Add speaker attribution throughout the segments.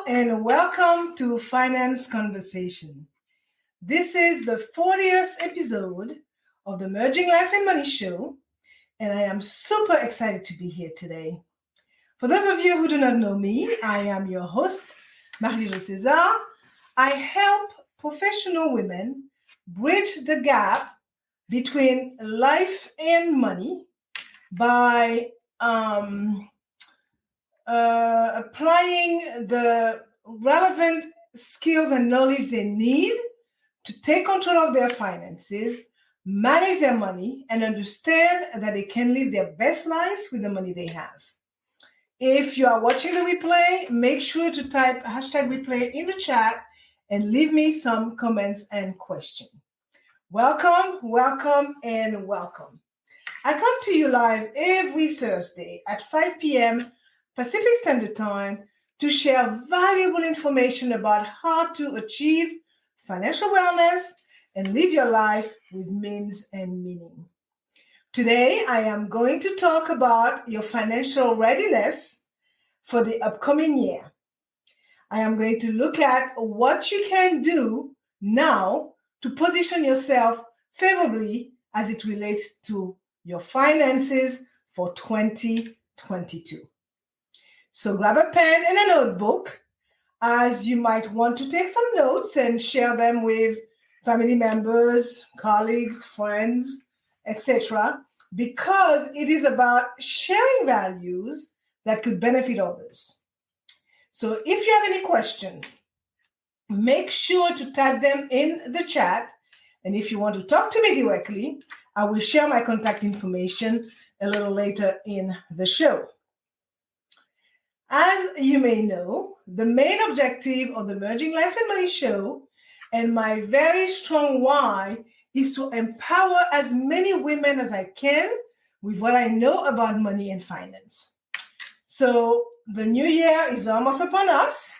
Speaker 1: and welcome to Finance Conversation. This is the 40th episode of the Merging Life and Money Show, and I am super excited to be here today. For those of you who do not know me, I am your host, Marie-Jo César. I help professional women bridge the gap between life and money by applying the relevant skills and knowledge they need to take control of their finances, manage their money, and understand that they can live their best life with the money they have. If you are watching the replay, make sure to type #replay in the chat and leave me some comments and questions. Welcome, welcome, and welcome. I come to you live every Thursday at 5 p.m. Pacific Standard Time to share valuable information about how to achieve financial wellness and live your life with means and meaning. Today, I am going to talk about your financial readiness for the upcoming year. I am going to look at what you can do now to position yourself favorably as it relates to your finances for 2022. So grab a pen and a notebook, as you might want to take some notes and share them with family members, colleagues, friends, etc., because it is about sharing values that could benefit others. So if you have any questions, make sure to type them in the chat. And if you want to talk to me directly, I will share my contact information a little later in the show. As you may know, the main objective of the Merging Life and Money Show and my very strong why is to empower as many women as I can with what I know about money and finance. So the new year is almost upon us,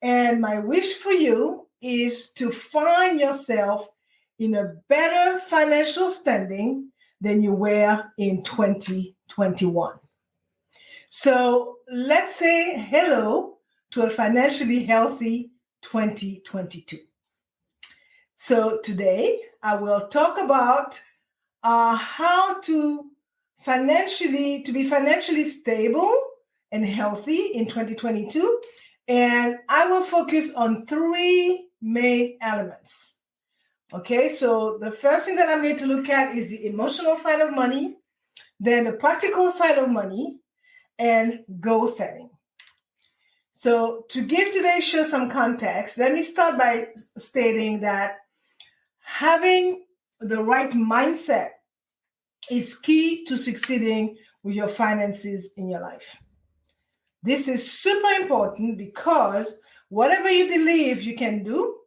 Speaker 1: and my wish for you is to find yourself in a better financial standing than you were in 2021. So let's say hello to a financially healthy 2022. So today I will talk about how to be financially stable and healthy in 2022. And I will focus on three main elements. Okay, so the first thing that I'm going to look at is the emotional side of money, then the practical side of money, and goal setting. So to give today's show some context, let me start by stating that having the right mindset is key to succeeding with your finances in your life. This is super important because whatever you believe you can do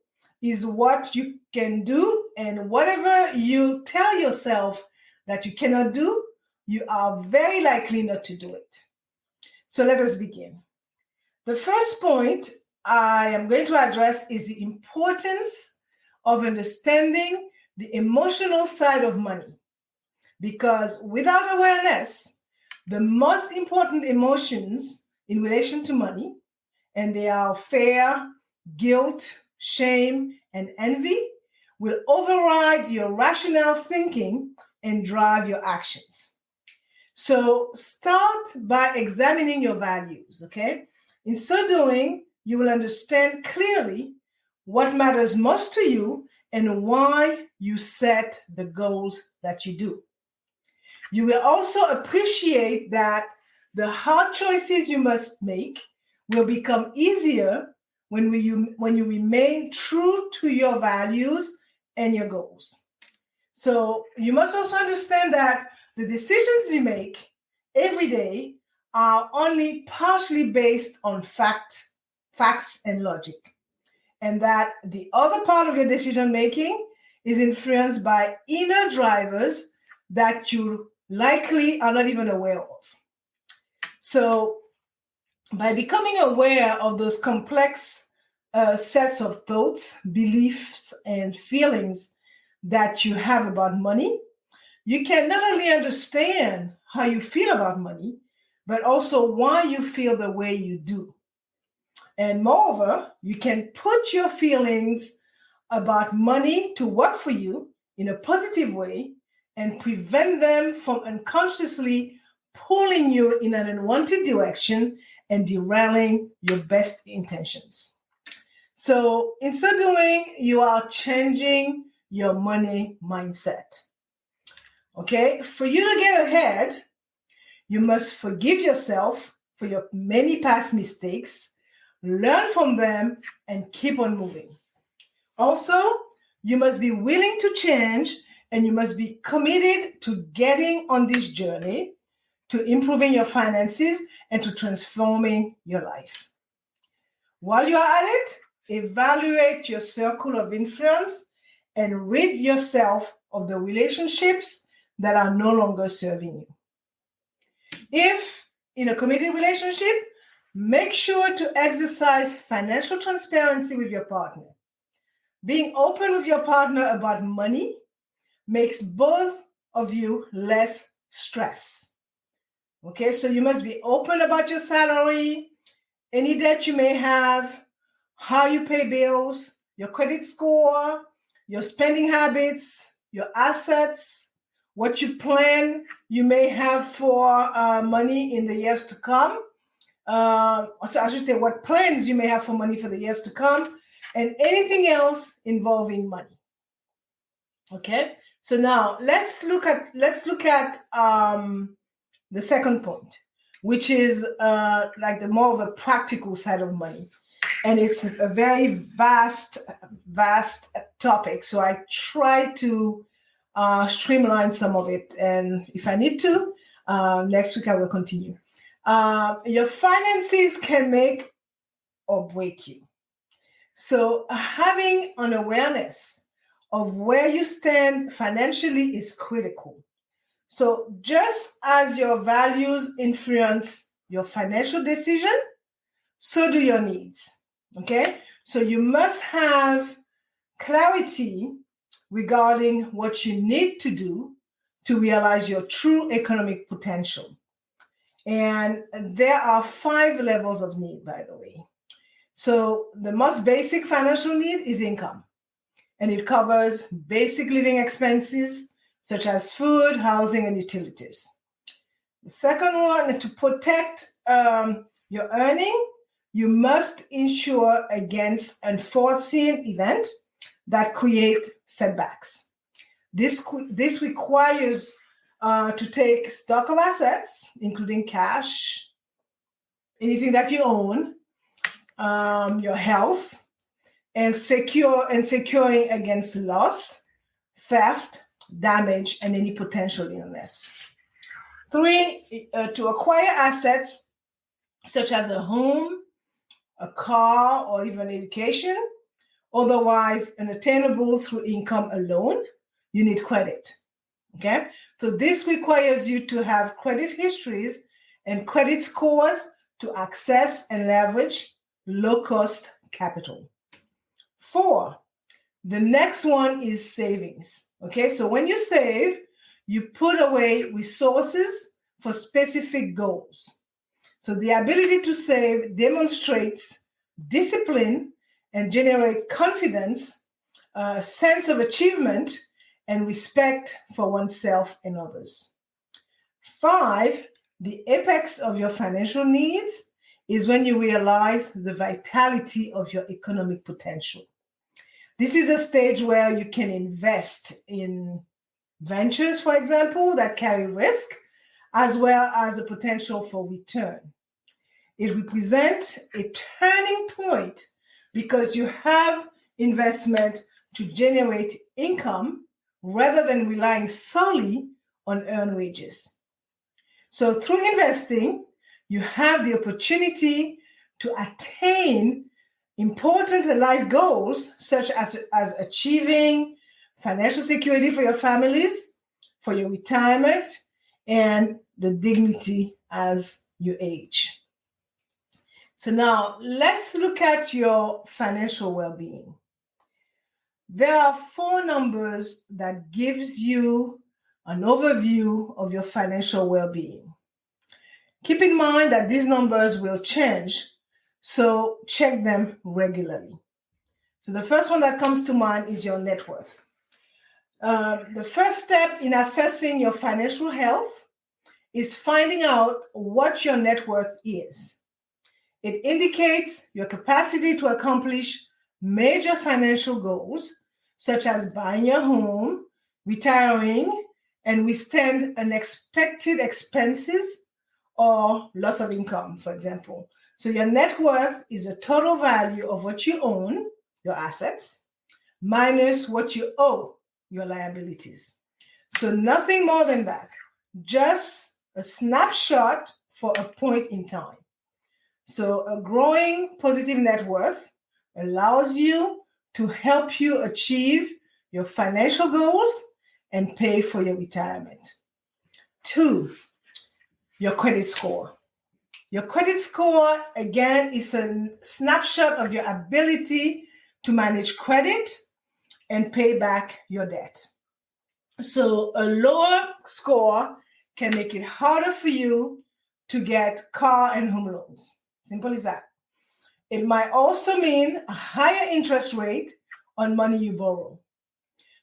Speaker 1: is what you can do, and whatever you tell yourself that you cannot do, you are very likely not to do it. So let us begin. The first point I am going to address is the importance of understanding the emotional side of money. Because without awareness, the most important emotions in relation to money, and they are fear, guilt, shame, and envy, will override your rational thinking and drive your actions. So start by examining your values, okay? In so doing, you will understand clearly what matters most to you and why you set the goals that you do. You will also appreciate that the hard choices you must make will become easier when you remain true to your values and your goals. So you must also understand that the decisions you make every day are only partially based on facts and logic, and that the other part of your decision making is influenced by inner drivers that you likely are not even aware of. So by becoming aware of those complex sets of thoughts, beliefs, and feelings that you have about money, you can not only understand how you feel about money, but also why you feel the way you do. And moreover, you can put your feelings about money to work for you in a positive way and prevent them from unconsciously pulling you in an unwanted direction and derailing your best intentions. So, in so doing, you are changing your money mindset. Okay, for you to get ahead, you must forgive yourself for your many past mistakes, learn from them, and keep on moving. Also, you must be willing to change and you must be committed to getting on this journey to improving your finances and to transforming your life. While you are at it, evaluate your circle of influence and rid yourself of the relationships that are no longer serving you. If in a committed relationship, make sure to exercise financial transparency with your partner. Being open with your partner about money makes both of you less stress. Okay, so you must be open about your salary, any debt you may have, how you pay bills, your credit score, your spending habits, your assets, what you plan you may have for money in the years to come. So I should say what plans you may have for money for the years to come, and anything else involving money. Okay, so now let's look at the second point, which is like the more of a practical side of money, and it's a very vast topic. So I try to streamline some of it, and if I need to, next week I will continue. Your finances can make or break you. So having an awareness of where you stand financially is critical. So just as your values influence your financial decision, so do your needs. Okay? So you must have clarity regarding what you need to do to realize your true economic potential. And there are 5 levels of need, by the way. So the most basic financial need is income, and it covers basic living expenses such as food, housing, and utilities. The second one, to protect your earning, you must insure against unforeseen events that create setbacks. This requires to take stock of assets, including cash, anything that you own, your health, and securing against loss, theft, damage, and any potential illness. 3, to acquire assets such as a home, a car, or even education, otherwise unattainable through income alone, you need credit. Okay, so this requires you to have credit histories and credit scores to access and leverage low-cost capital. 4, the next one is savings. Okay, so when you save, you put away resources for specific goals. So the ability to save demonstrates discipline and generate confidence, a sense of achievement, and respect for oneself and others. 5, the apex of your financial needs is when you realize the vitality of your economic potential. This is a stage where you can invest in ventures, for example, that carry risk, as well as the potential for return. It represents a turning point because you have investment to generate income rather than relying solely on earned wages. So through investing, you have the opportunity to attain important life goals, such as achieving financial security for your families, for your retirement, and the dignity as you age. So now let's look at your financial well-being. There are 4 numbers that gives you an overview of your financial well-being. Keep in mind that these numbers will change So check them regularly. So the first one that comes to mind is your net worth. The first step in assessing your financial health is finding out what your net worth is. It indicates your capacity to accomplish major financial goals, such as buying your home, retiring, and withstand unexpected expenses or loss of income, for example. So your net worth is the total value of what you own, your assets, minus what you owe, your liabilities. So nothing more than that, just a snapshot for a point in time. So a growing positive net worth allows you to help you achieve your financial goals and pay for your retirement. 2, your credit score. Your credit score, again, is a snapshot of your ability to manage credit and pay back your debt. So a lower score can make it harder for you to get car and home loans. Simple as that. It might also mean a higher interest rate on money you borrow.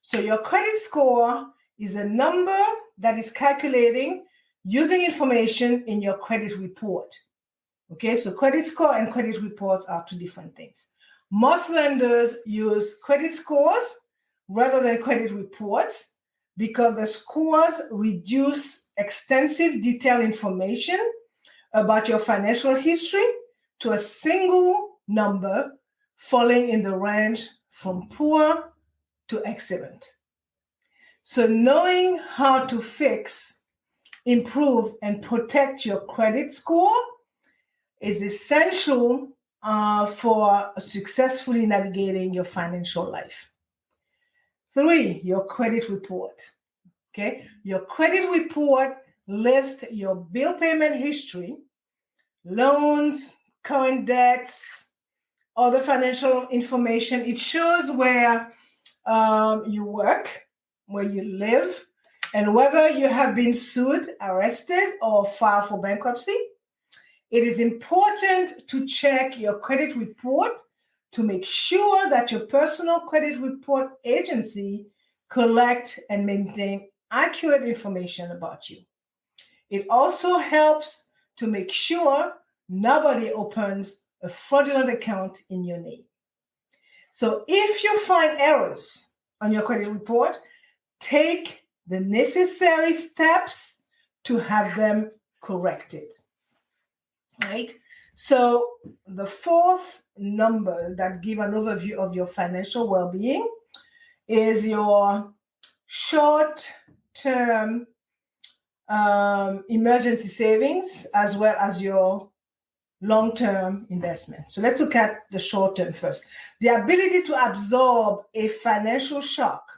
Speaker 1: So your credit score is a number that is calculating using information in your credit report. Okay, so credit score and credit reports are two different things. Most lenders use credit scores rather than credit reports because the scores reduce extensive detailed information about your financial history to a single number falling in the range from poor to excellent. So knowing how to fix, improve, and protect your credit score is essential for successfully navigating your financial life. 3, your credit report. Okay, your credit report lists your bill payment history, loans, current debts, other financial information. It shows where you work, where you live, and whether you have been sued, arrested, or filed for bankruptcy. It is important to check your credit report to make sure that your personal credit report agency collect and maintain accurate information about you. It also helps to make sure nobody opens a fraudulent account in your name. So if you find errors on your credit report, take the necessary steps to have them corrected. Right? So the 4th number that give an overview of your financial well-being is your short-term emergency savings as well as your long-term investment. So let's look at the short-term first. The ability to absorb a financial shock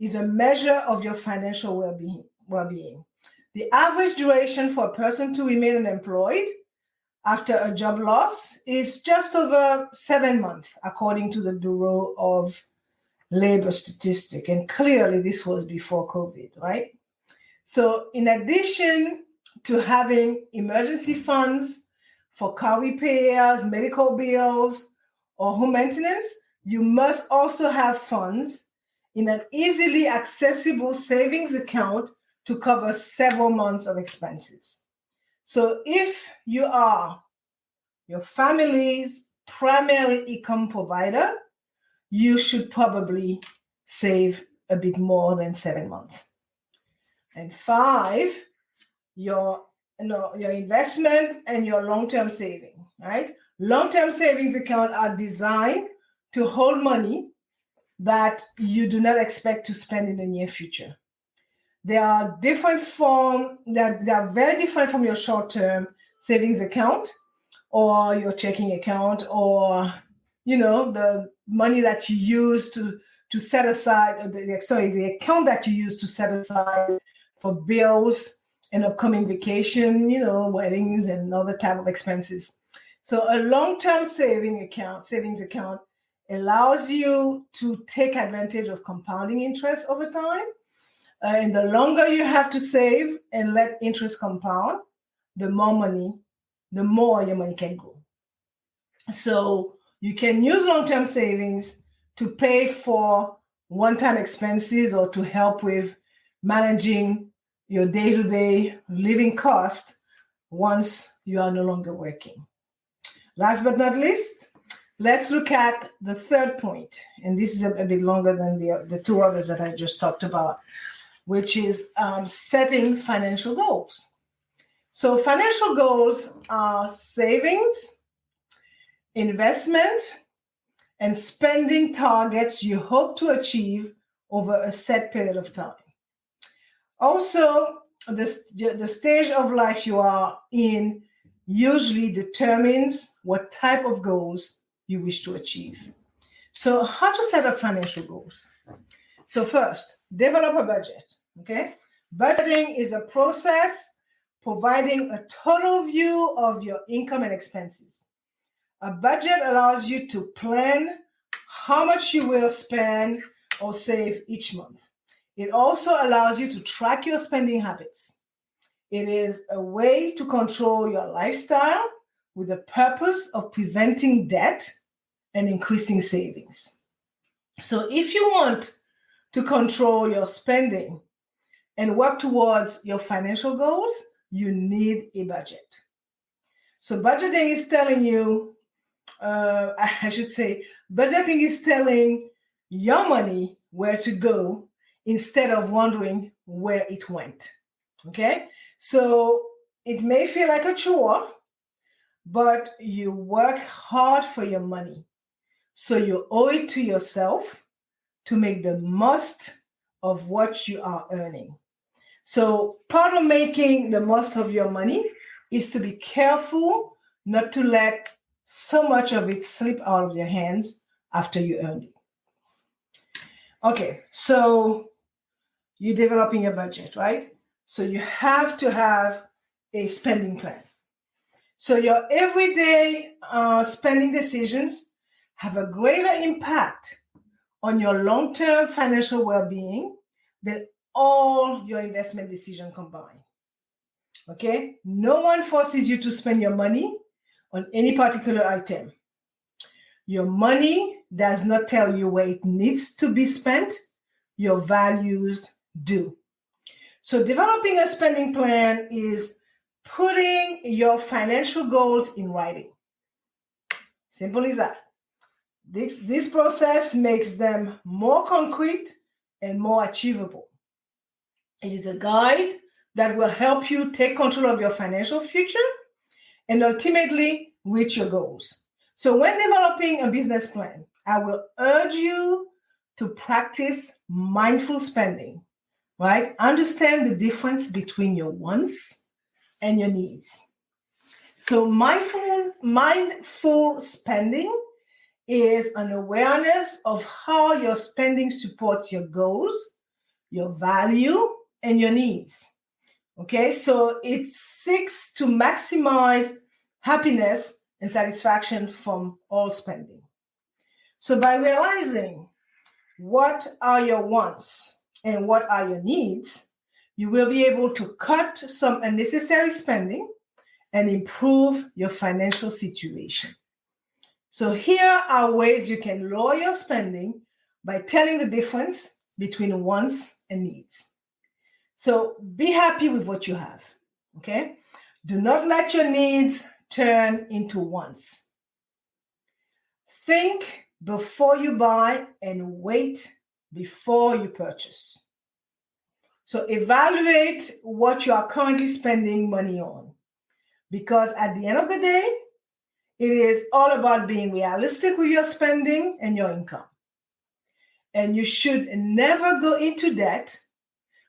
Speaker 1: is a measure of your financial well-being. The average duration for a person to remain unemployed after a job loss is just over 7 months, according to the Bureau of Labor Statistics. And clearly this was before COVID, right? So in addition to having emergency funds for car repairs, medical bills, or home maintenance, you must also have funds in an easily accessible savings account to cover several months of expenses. So if you are your family's primary income provider, you should probably save a bit more than 7 months. And 5, your investment and your long-term saving, right? Long-term savings accounts are designed to hold money that you do not expect to spend in the near future. They are different they are very different from your short-term savings account or your checking account or the money that you use to set aside the account that you use to set aside for bills and upcoming vacation, weddings and other type of expenses. So a long-term savings account allows you to take advantage of compounding interest over time. And the longer you have to save and let interest compound, the more your money can grow. So you can use long-term savings to pay for one-time expenses or to help with managing your day-to-day living cost once you are no longer working. Last but not least, let's look at the third point. And this is a bit longer than the two others that I just talked about, which is setting financial goals. So financial goals are savings, investment, and spending targets you hope to achieve over a set period of time. Also, the stage of life you are in usually determines what type of goals you wish to achieve. So, how to set up financial goals? So, first, develop a budget. Okay, budgeting is a process providing a total view of your income and expenses. A budget allows you to plan how much you will spend or save each month. It also allows you to track your spending habits. It is a way to control your lifestyle with the purpose of preventing debt and increasing savings. So if you want to control your spending and work towards your financial goals, you need a budget. So budgeting is telling you, budgeting is telling your money where to go instead of wondering where it went. Okay? So it may feel like a chore, but you work hard for your money. So you owe it to yourself to make the most of what you are earning. So part of making the most of your money is to be careful not to let so much of it slip out of your hands after you earned it. Okay, so you're developing a budget, right? So you have to have a spending plan. So your everyday spending decisions have a greater impact on your long-term financial well-being than all your investment decisions combined. Okay? No one forces you to spend your money on any particular item. Your money does not tell you where it needs to be spent. Your values do. So developing a spending plan is putting your financial goals in writing. Simple as that. This process makes them more concrete and more achievable. It is a guide that will help you take control of your financial future and ultimately reach your goals. So when developing a business plan, I will urge you to practice mindful spending, right? Understand the difference between your wants and your needs. So mindful spending is an awareness of how your spending supports your goals, your value, and your needs. Okay, so it seeks to maximize happiness and satisfaction from all spending. So by realizing what are your wants and what are your needs, you will be able to cut some unnecessary spending and improve your financial situation. So here are ways you can lower your spending by telling the difference between wants and needs. So be happy with what you have, okay? Do not let your needs turn into wants. Think before you buy and wait before you purchase. So evaluate what you are currently spending money on, because at the end of the day, it is all about being realistic with your spending and your income. And you should never go into debt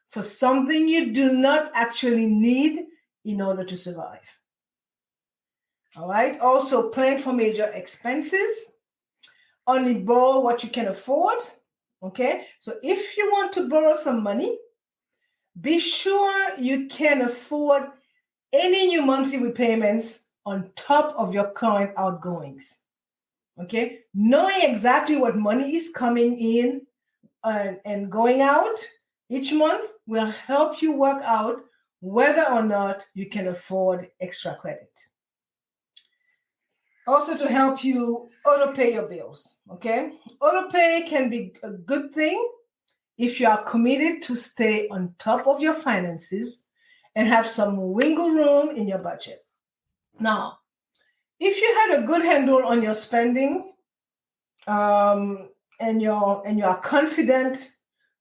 Speaker 1: for something you do not actually need in order to survive. All right. Also, plan for major expenses. Only borrow what you can afford. Okay. So if you want to borrow some money, be sure you can afford any new monthly repayments on top of your current outgoings. Okay. Knowing exactly what money is coming in and going out each month will help you work out whether or not you can afford extra credit. Also to help you auto pay your bills. Okay, auto pay can be a good thing if you are committed to stay on top of your finances and have some wiggle room in your budget. Now, if you had a good handle on your spending, and you are confident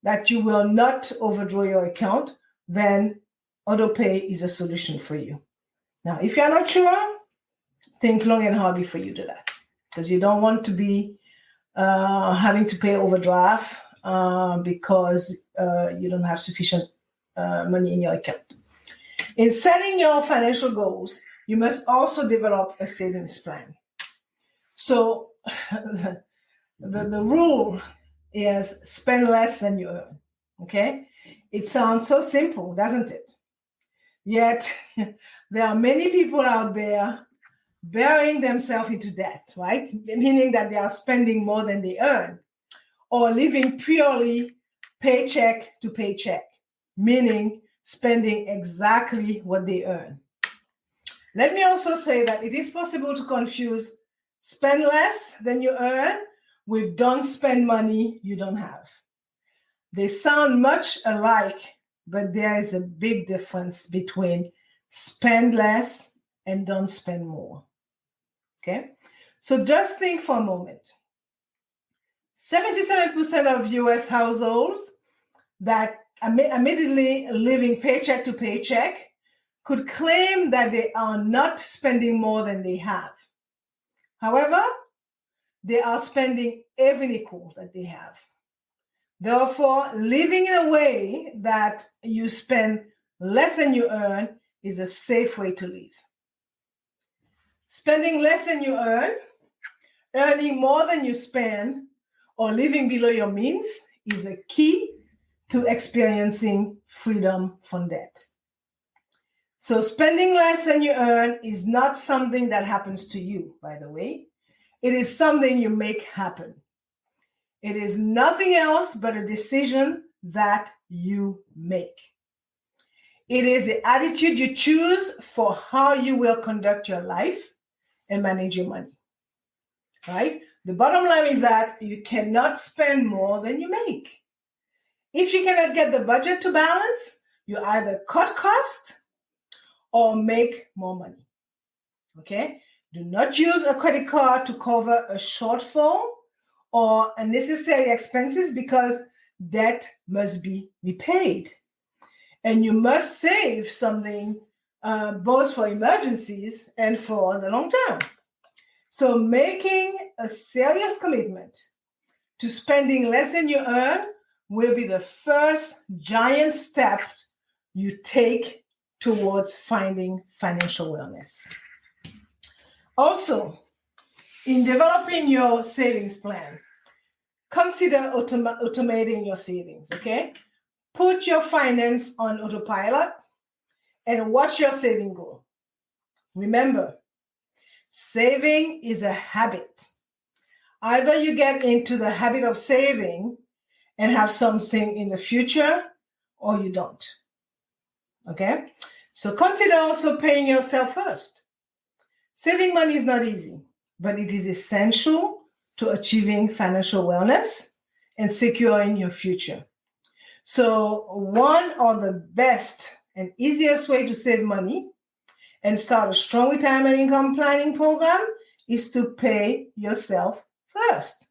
Speaker 1: that you will not overdraw your account, then autopay is a solution for you. Now, if you're not sure, think long and hard before you do that, because you don't want to be having to pay overdraft because you don't have sufficient money in your account. In setting your financial goals, you must also develop a savings plan. So the rule is spend less than you earn. Okay? It sounds so simple, doesn't it? Yet there are many people out there burying themselves into debt, right? Meaning that they are spending more than they earn, or living purely paycheck to paycheck, meaning spending exactly what they earn. Let me also say that it is possible to confuse spend less than you earn with don't spend money you don't have. They sound much alike, but there is a big difference between spend less and don't spend more. Okay? So just think for a moment. 77% of US households that admittedly living paycheck to paycheck could claim that they are not spending more than they have. However, they are spending every nickel that they have. Therefore, living in a way that you spend less than you earn is a safe way to live. Spending less than you earn, earning more than you spend, or living below your means is a key to experiencing freedom from debt. So spending less than you earn is not something that happens to you, by the way. It is something you make happen. It is nothing else but a decision that you make. It is the attitude you choose for how you will conduct your life and manage your money, right? The bottom line is that you cannot spend more than you make. If you cannot get the budget to balance, you either cut costs or make more money, okay? Do not use a credit card to cover a shortfall or unnecessary expenses, because debt must be repaid. And you must save something both for emergencies and for the long term. So making a serious commitment to spending less than you earn will be the first giant step you take towards finding financial wellness. Also, in developing your savings plan, consider automating your savings, okay? Put your finance on autopilot and watch your saving grow. Remember, saving is a habit. Either you get into the habit of saving and have something in the future, or you don't. Okay? So consider also paying yourself first. Saving money is not easy, but it is essential to achieving financial wellness and securing your future. So one of the best and easiest way to save money and start a strong retirement income planning program is to pay yourself first.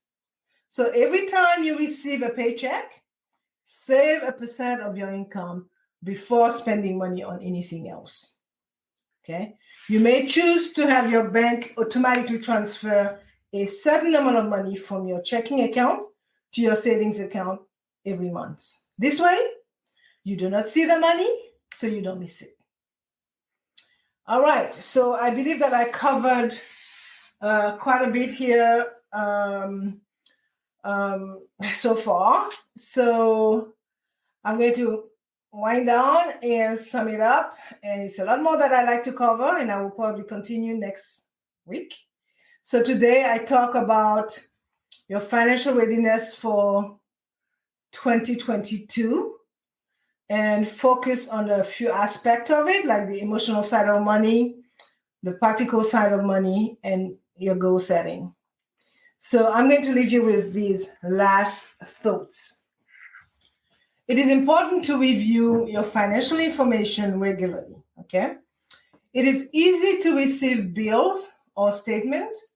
Speaker 1: So every time you receive a paycheck, save a percent of your income before spending money on anything else. Okay? You may choose to have your bank automatically transfer a certain amount of money from your checking account to your savings account every month. This way, you do not see the money, so you don't miss it. All right, so I believe that I covered quite a bit here so far. So I'm going to wind down and sum it up. And it's a lot more that I like to cover, and I will probably continue next week. So today I talk about your financial readiness for 2022 and focus on a few aspects of it, like the emotional side of money, the practical side of money, and your goal setting. So I'm going to leave you with these last thoughts. It is important to review your financial information regularly, okay? It is easy to receive bills or statements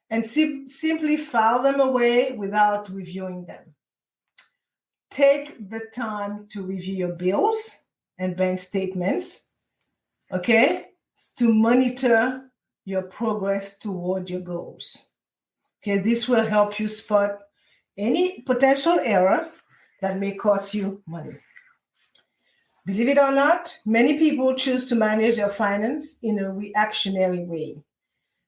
Speaker 1: and simply file them away without reviewing them. Take the time to review your bills and bank statements, okay, to monitor your progress toward your goals. Okay, this will help you spot any potential error that may cost you money. Believe it or not, many people choose to manage their finance in a reactionary way,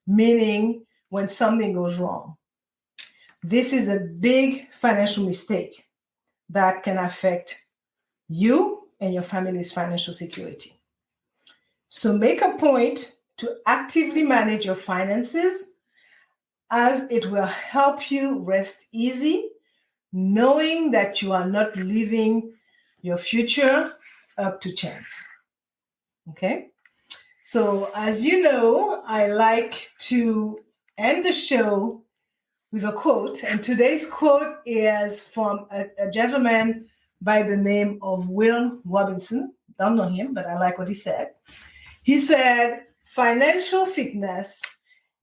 Speaker 1: meaning when something goes wrong. This is a big financial mistake that can affect you and your family's financial security. So make a point to actively manage your finances, as it will help you rest easy, knowing that you are not leaving your future up to chance. Okay? So as you know, I like to end the show with a quote, and today's quote is from a gentleman by the name of Will Robinson. Don't know him, but I like what he said. He said, financial fitness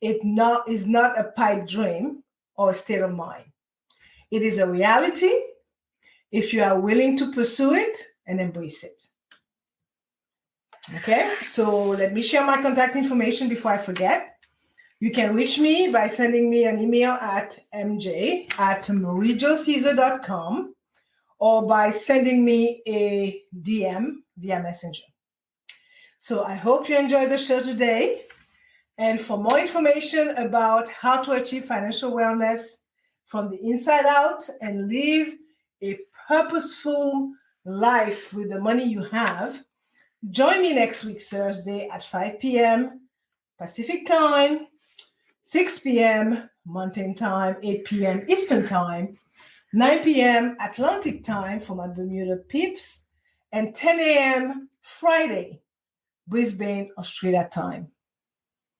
Speaker 1: is not a pipe dream or a state of mind. It is a reality if you are willing to pursue it and embrace it. Okay, so let me share my contact information before I forget. You can reach me by sending me an email at mj@marijocaesar.com or by sending me a DM via Messenger. So I hope you enjoyed the show today. And for more information about how to achieve financial wellness from the inside out and live a purposeful life with the money you have, join me next week, Thursday at 5 p.m. Pacific time, 6 p.m. Mountain time, 8 p.m. Eastern time, 9 p.m. Atlantic time for my Bermuda peeps, and 10 a.m. Friday, Brisbane, Australia time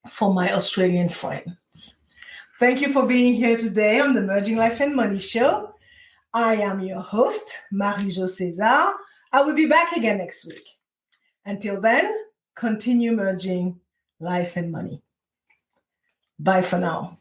Speaker 1: for my Australian friends. Thank you for being here today on the Merging Life and Money Show. I am your host, Marie-Jo César. I will be back again next week. Until then, continue merging life and money. Bye for now.